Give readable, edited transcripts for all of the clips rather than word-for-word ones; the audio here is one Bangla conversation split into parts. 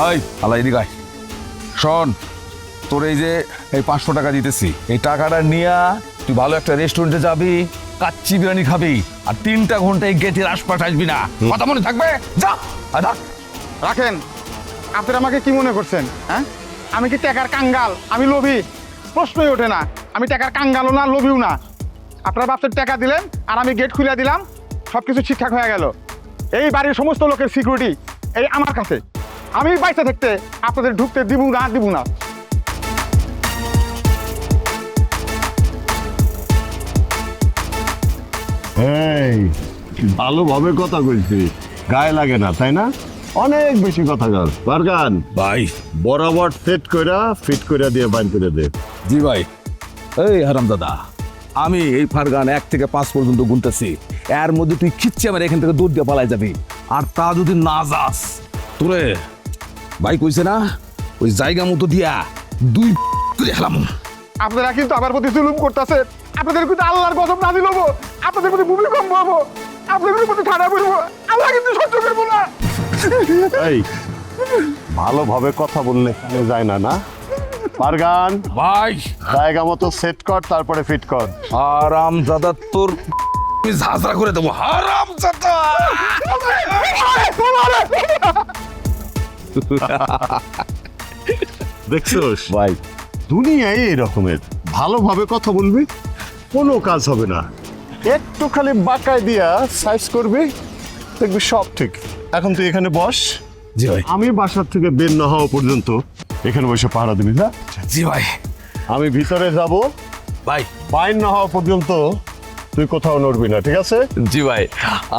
এই আল্লাহ এদিকে আয়। শোন, তোর এই যে এই 500 টাকা দিতেছি, এই টাকাটা নিয়ে তুই ভালো একটা রেস্টুরেন্টে যাবি, কাচ্চি বিরিয়ানি খাবি, আর 3টা ঘন্টা এই গেটের আশপাশ আসবি না। কথা মনে থাকবে? যা রাখ। রাখেন। আপনারা আমাকে কি মনে করছেন? হ্যাঁ, আমি কি টাকার কাঙ্গাল? আমি লোভী? প্রশ্নই ওঠে না। আমি টাকার কাঙ্গালও না, লোভীও না। আপনারা ভাবছেন টাকা দিলেন আর আমি গেট খুলে দিলাম, সব কিছু ঠিকঠাক হয়ে গেল। এই বাড়ির সমস্ত লোকের সিকিউরিটি এই আমার কাছে। আমি বাইসে থাকতে আপনাদের ঢুকতে দিব না। এই ভালোভাবে কথা কইছি, গায়ে লাগে না তাই না? অনেক বেশি কথা কর বারগান ভাই। বরাবর সেট কইরা ফিট কইরা দিয়ে বাইন করে দে। জি ভাই। এই হারাম দাদা, আমি এই ফারগান 1 থেকে 5 পর্যন্ত গুনতেছি, এর মধ্যে তুই খিচ্ছে আমার এখান থেকে দৌড় দিয়ে পালাই যাবি। আর তা যদি না যাস, তোরে ভাই কইছে না ওই জায়গা মতো দিয়া 2 করে হেলাম। আপনারা কিন্তু আমার প্রতি জুলুম করতেছে। আপনাদের কিন্তু আল্লাহর গজব নাজিল হবো, আপনাদের প্রতি ভূমিকম্প হবো, আপনাদের প্রতি ঠান্ডা পড়বো। আল্লাহ কিন্তু সহ্য করবো না। এই ভালোভাবে কথা বললে এখানে যায় না না বারগান, ভাই জায়গা মতো সেট কর তারপরে ফিট কর। হারাম দাদা, তোর আমি ঝাঁঝরা করে দেবো। হারাম দাদা, দেখছোস ভাই, দুনিয়ায় এই রকমের। ভালোভাবে কথা বলবি, কোনো কাজ হবে না। একটু খালি বাঁকায় দিয়া সাইজ করবি, দেখবি সব ঠিক। এখন তুই এখানে বস, জি ভাই। আমি বাসার থেকে বের না হওয়া পর্যন্ত এখানে বসে পাহারা দিবি না। জি ভাই। আমি ভিতরে যাব, ভাই। বাইর না হওয়া পর্যন্ত তুই কোথাও নড়বি না, ঠিক আছে? জি ভাই,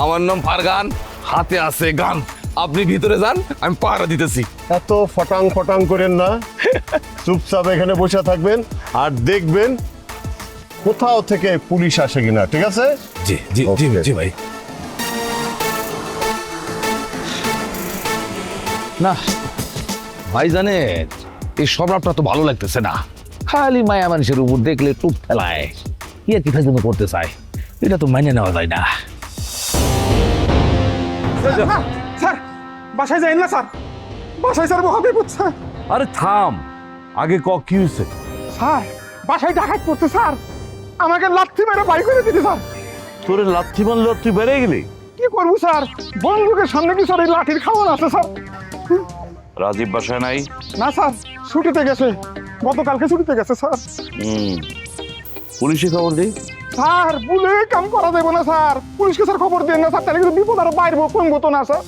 আমার নাম ফারগান, হাতে আছে গান। আপনি ভিতরে যান, আমি পাহারা দিতেছি। এত ফটাং ফটাং করেন না, চুপচাপ এখানে বসে থাকবেন আর দেখবেন কোথাও থেকে পুলিশ আসে কিনা, ঠিক আছে? জি জি জি জি ভাই। না ভাই, জানেন এই স্বভাবটা তো ভালো লাগতেছে না। খালি মায়া মানুষের উপর দেখলে টুপ ফেলায়, ইয়ে কি জন্য করতে চায়, এটা তো মেনে নেওয়া যায় না। স্যার, বাসায় যাই না স্যার। বাসায় স্যার মহাবিপদ হচ্ছে। আরে থাম, আগে ক কি হয়েছে? স্যার, বাসায় ডাকাত পড়ছে স্যার। আমাকে লাথি মেরে বাই করে দিতে স্যার। তোরে লাথি মারলো, তুই বেড়ে গেলি? কি করবো স্যার, বন্ধুকের সামনে কি স্যার এই লাঠির খাওয়ান আছে স্যার? রাজীব বাসায় নাই? না স্যার, ছুটিতে গেছে, গতকালকে ছুটিতে গেছে স্যার। পুলিশে খবর দিই। স্যার, বলে কাম করা যাবে না স্যার। পুলিশকে স্যার খবর দেন না স্যার, তাহলে কিন্তু বিপদ আরো বাইরবো, কমবো তো না স্যার।